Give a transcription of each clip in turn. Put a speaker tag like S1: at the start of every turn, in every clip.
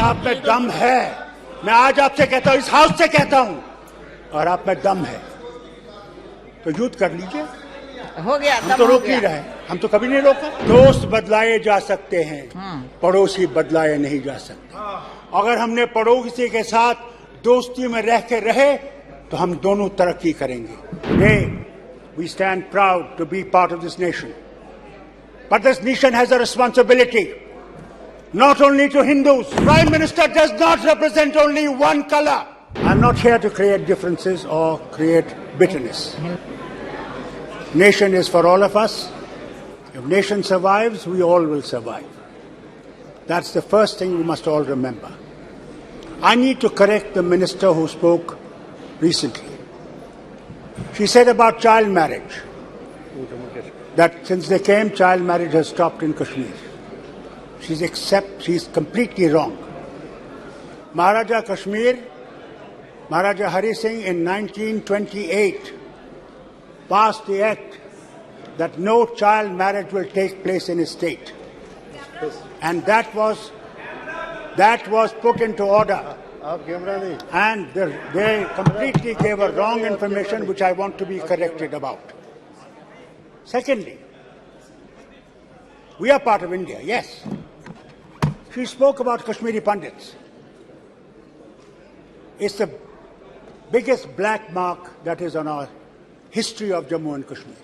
S1: आप में दम है, मैं आज आपसे कहता हूं, इस हाउस से कहता हूं, और आप में दम है तो युद्ध कर लीजिए।
S2: हो गया,
S1: हम तो रोक नहीं रहे, हम तो कभी नहीं रोका। दोस्त बदलाए जा सकते हैं, पड़ोसी बदलाए नहीं जा सकते। अगर हमने पड़ोसी के साथ दोस्ती में रह के रहे तो हम दोनों तरक्की करेंगे। Today we stand proud to be part of this nation, but this nation has a responsibility not only to Hindus. Prime Minister does not represent only one color. I'm not here to create differences or create bitterness. Nation is for all of us. If nation survives, we all will survive. That's the first thing we must all remember. I need to correct the minister who spoke recently. She said about child marriage, that since they came, child marriage has stopped in Kashmir. She's completely wrong. Maharaja Kashmir, Maharaja Hari Singh in 1928 passed the act that no child marriage will take place in his state. And that was put into order. And they completely gave a wrong information which I want to be corrected about. Secondly, we are part of India, yes. She spoke about Kashmiri Pandits. It's the biggest black mark that is on our history of Jammu and Kashmir.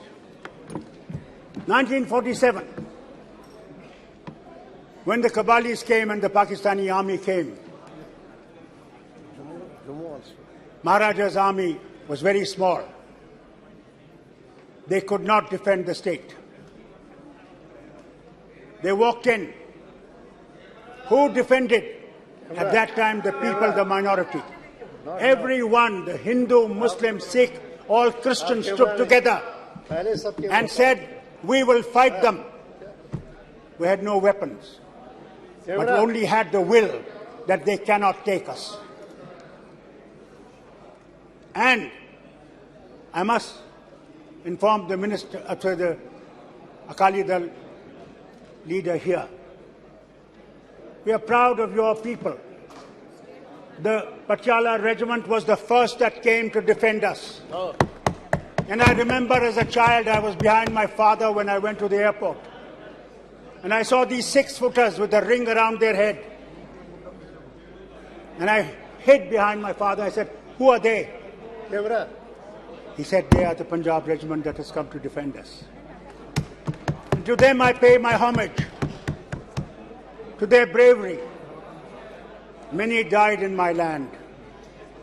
S1: 1947, when the Kabalis came and the Pakistani army came, Maharaja's army was very small. They could not defend the state. They walked in. Who defended at that time? The people, the minority. Everyone, the Hindu, Muslim, Sikh, all Christians stood together and said, we will fight them. We had no weapons, but we only had the will that they cannot take us. And I must inform the minister, the Akali Dal leader here. We are proud of your people. The Patiala regiment was the first that came to defend us. And I remember as a child, I was behind my father when I went to the airport. And I saw these 6-footers with a ring around their head. And I hid behind my father. I said, who are they? He said, they are the Punjab regiment that has come to defend us. And to them I pay my homage, to their bravery. Many died in my land,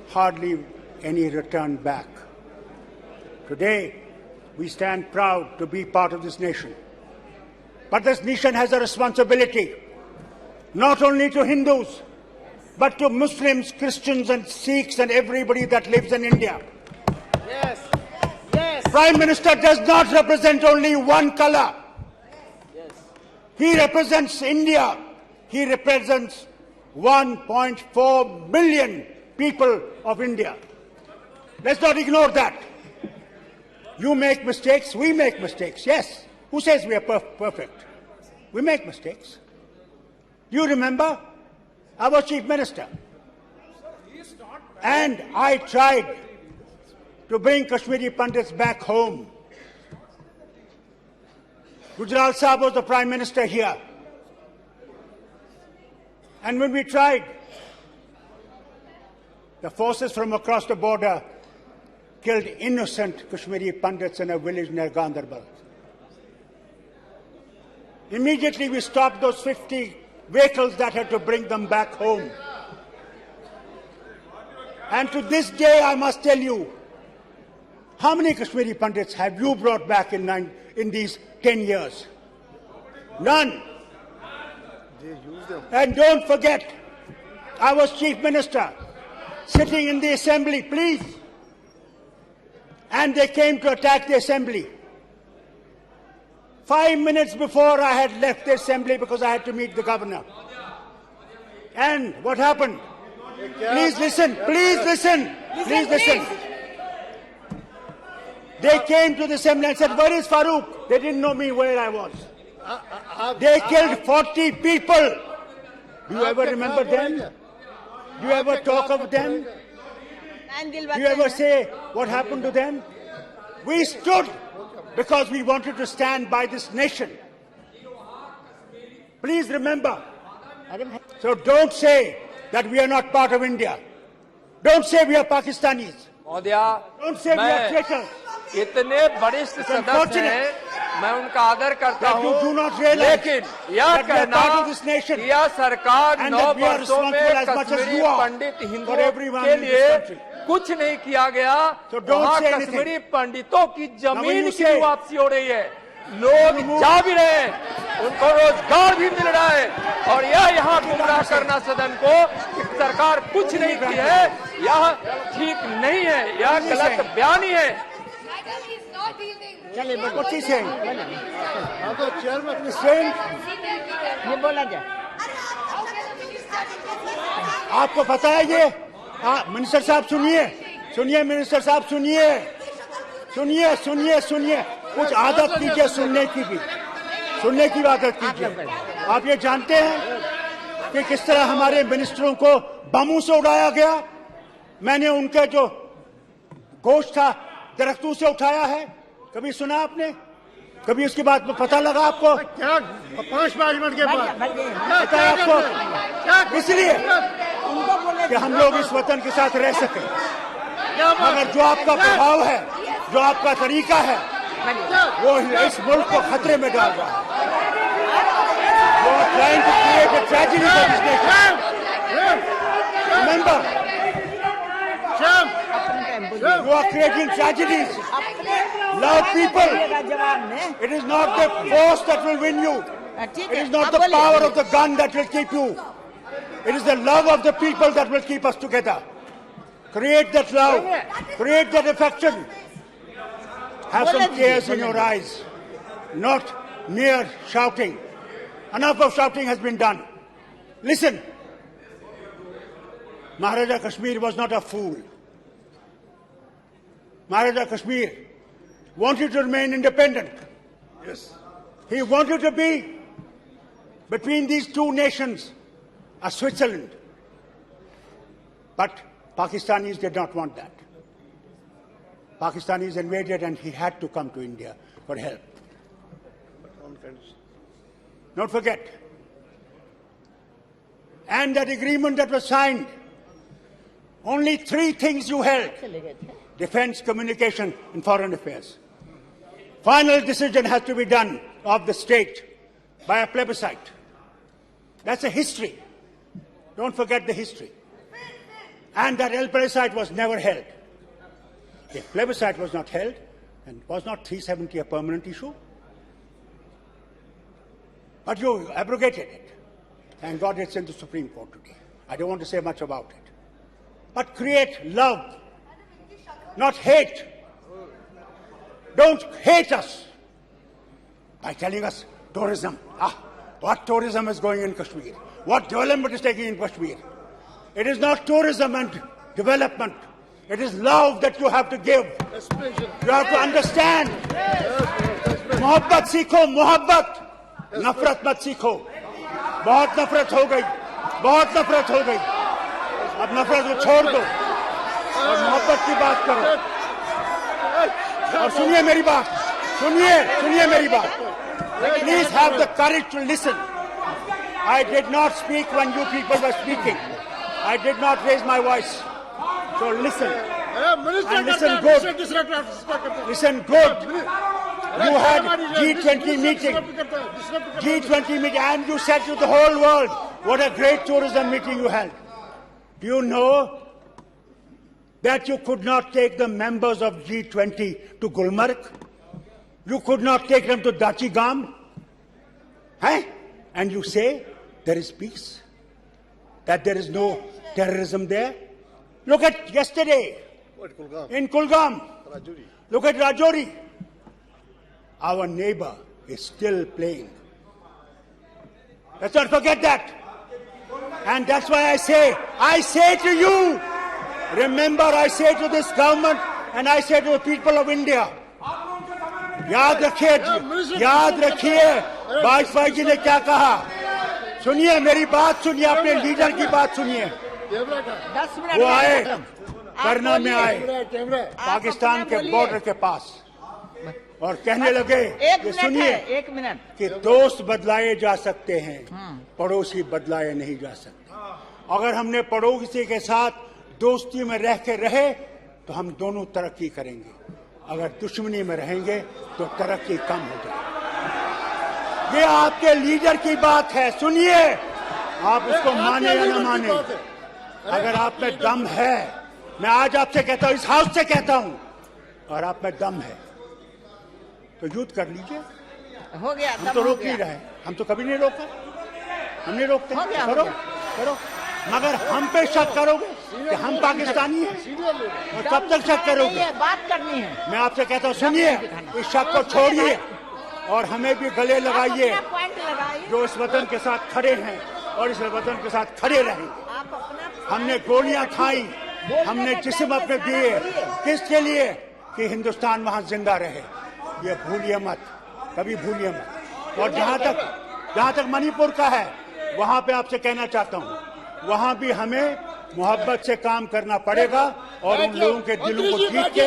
S1: hardly any returned back. Today, we stand proud to be part of this nation. But this nation has a responsibility, not only to Hindus, but to Muslims, Christians and Sikhs and everybody that lives in India.
S2: Yes. Yes.
S1: Prime Minister does not represent only one color.
S2: Yes.
S1: He represents India. He represents 1.4 billion people of India. Let's not ignore that. You make mistakes, we make mistakes, yes. Who says we are perfect? We make mistakes. Do you remember? I was Chief Minister. And I tried to bring Kashmiri Pandits back home. Gujral Sahib was the Prime Minister here. And when we tried, the forces from across the border killed innocent Kashmiri Pandits in a village near Gandarbal. Immediately we stopped those 50 vehicles that had to bring them back home. And to this day I must tell you, how many Kashmiri Pandits have you brought back in these 10 years? None. And don't forget, I was Chief Minister, sitting in the Assembly, please. And they came to attack the Assembly. 5 minutes before I had left the Assembly because I had to meet the Governor. And what happened? Please listen, please listen, please listen. They came to the Assembly and said, where is Farooq? They didn't know me where I was. They killed 40 people. Do you ever remember them? Do you ever talk of them? Do you ever say what happened to them? We stood because we wanted to stand by this nation. Please remember. So don't say that we are not part of India. Don't say we are Pakistanis. Don't say we are traitors.
S3: इतने वरिष्ठ सदस्य हैं, मैं उनका आदर करता हूँ, लेकिन यह कहना कि यह सरकार 9 वर्षों में कश्मीरी पंडित हिंदुओं के लिए कुछ नहीं किया गया, वहाँ कश्मीरी पंडितों की जमीन की वापसी हो रही है, लोग जा भी रहे हैं, उनको रोजगार भी मिल रहा है, और यह यहाँ गुमराह करना सदन को कि सरकार कुछ नहीं की है, यह ठीक नहीं है, यह गलत बयानी है।
S1: What is saying?
S2: ये बोला जाए।
S1: आपको पता है ये? मिनिस्टर साहब सुनिए, सुनिए मिनिस्टर साहब सुनिए, सुनिए सुनिए सुनिए, कुछ आदत कीजिए सुनने की भी, सुनने की आदत कीजिए। आप ये जानते हैं कि किस तरह हमारे मिनिस्टरों को बमों से उड़ाया गया? मैंने उनके जो गोश्त था दरख्तों से उठाया है, कभी सुना आपने? कभी उसके बाद पता लगा आपको?
S4: क्या 5 मिनट के बाद
S1: पता है आपको? इसलिए कि हम लोग इस वतन के साथ रह सके, मगर जो आपका प्रभाव है, जो आपका तरीका है, वो इस मुल्क को खतरे में डाल रहा है। You are trying to create a tragedy for this nation. Remember, you are creating tragedies. Love people. It is not the force that will win you. It is not the power of the gun that will keep you. It is the love of the people that will keep us together. Create that love. Create that affection. Have some tears in your eyes. Not mere shouting. Enough of shouting has been done. Listen. Maharaja Kashmir was not a fool. Maharaja Kashmir wanted to remain independent.
S4: Yes.
S1: He wanted to be between these two nations, a Switzerland. But Pakistanis did not want that. Pakistanis invaded and he had to come to India for help. Don't forget. And that agreement that was signed, only 3 things you held: defense, communication, and foreign affairs. Final decision has to be done of the state by a plebiscite. That's a history. Don't forget the history. And that plebiscite was never held. If plebiscite was not held, and was not 370 a permanent issue? But you abrogated it. Thank God it's in the Supreme Court today. I don't want to say much about it. But create love, not hate. Don't hate us by telling us tourism. What tourism is going in Kashmir? What development is taking in Kashmir? It is not tourism and development. It is love that you have to give. You have to understand. Mohabbat seekho, mohabbat. Nafrat mat seekho. बहुत नफरत हो गई, बहुत नफरत हो गई। अब नफरत को छोड़ दो और मोहब्बत की बात करो। और सुनिए मेरी बात, सुनिए मेरी बात। Please have the courage to listen. I did not speak when you people were speaking. I did not raise my voice. So listen. And listen good. Listen good. You had G20 meeting. G20 meeting, and you said to the whole world, what a great tourism meeting you had. Do you know that you could not take the members of G20 to Gulmarg? You could not take them to Dachigam? And you say there is peace? That there is no terrorism there? Look at yesterday in Kulgam. Look at Rajouri. Our neighbor is still playing. Let's not forget that. And that's why I say to you, remember, I say to this government and I say to the people of India, याद रखिए वाजपेयी जी ने क्या कहा, सुनिए मेरी बात सुनिए, अपने लीडर की बात सुनिए।
S2: 10 मिनट
S1: वो आए
S2: आप
S1: करना में आए
S2: आप
S1: पाकिस्तान
S2: अपना
S1: के
S2: बोलिए।
S1: बॉर्डर के पास और कहने लगे
S2: एक
S1: कि
S2: मिनट
S1: सुनिए
S2: है, 1 मिनट।
S1: कि दोस्त बदलाए जा सकते हैं, पड़ोसी बदलाए नहीं जा सकते। अगर हमने पड़ोसी के साथ दोस्ती में रह के रहे तो हम दोनों तरक्की करेंगे, अगर दुश्मनी में रहेंगे तो तरक्की कम हो जाएगी। ये आपके लीडर की बात है, सुनिए, आप उसको माने या न माने। अगर आप में दम है, मैं आज आपसे कहता हूं, इस हाउस से कहता हूं, और आप में दम है तो युद्ध कर लीजिए।
S2: हो गया,
S1: हम तो रोक नहीं रहे, हम तो कभी नहीं रोका, हम नहीं रोकते।
S2: हो गया,
S1: करो
S2: हो गया।
S1: करो, मगर हम पे शक करोगे कि हम पाकिस्तानी हैं, और कब तक शक करोगे?
S2: ये बात करनी है।
S1: मैं आपसे कहता हूं, सुनिए, इस शक को छोड़िए और हमें भी गले लगाइए,
S2: आप अपना पॉइंट लगाइए।
S1: जो इस वतन के साथ खड़े हैं और इस वतन के साथ खड़े रहेंगे।
S2: आप अपना
S1: हमने गोलियां खाई, हमने जिस्म अपने दिए, किसके लिए? कि हिंदुस्तान वहां जिंदा रहे। ये भूलिए मत, कभी भूलिए मत। और जहां तक मणिपुर का है, वहां पे आपसे कहना चाहता हूं, वहां भी हमें मोहब्बत से काम करना पड़ेगा और उन लोगों के दिलों को जीत के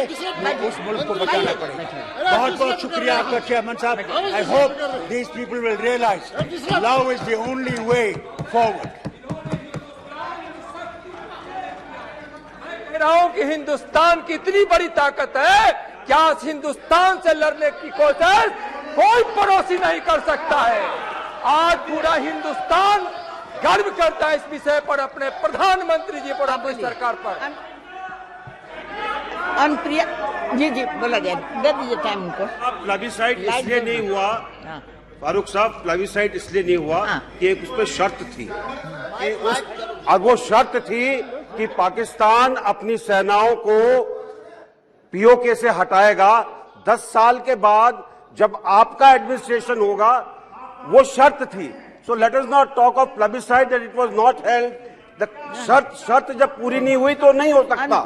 S1: उस मुल्क को बचाना पड़ेगा। बहुत बहुत शुक्रिया आपका चेयरमैन साहब। I hope these people will realise love is the only way forward.
S3: कह रहा हूं कि हिंदुस्तान की इतनी बड़ी ताकत है, क्या इस हिंदुस्तान से लड़ने की कोशिश कोई पड़ोसी नहीं कर सकता है। आज पूरा हिंदुस्तान गर्व करता है इस विषय पर, अपने प्रधानमंत्री जी पर, अपनी सरकार पर।
S2: अनप्रिय जी बोला जाए, दे दीजिए टाइम उनको।
S5: प्लेबिसाइट इसलिए नहीं हुआ फारूक साहब, प्लेबिसाइट इसलिए नहीं हुआ कि एक उस पर शर्त थी कि वो शर्त थी कि पाकिस्तान अपनी सेनाओं को पीओके से हटाएगा 10 साल के बाद जब आपका एडमिनिस्ट्रेशन होगा, वो शर्त थी। So let us not talk of plebiscite that it was not held. शर्त जब पूरी नहीं हुई तो नहीं हो सकता।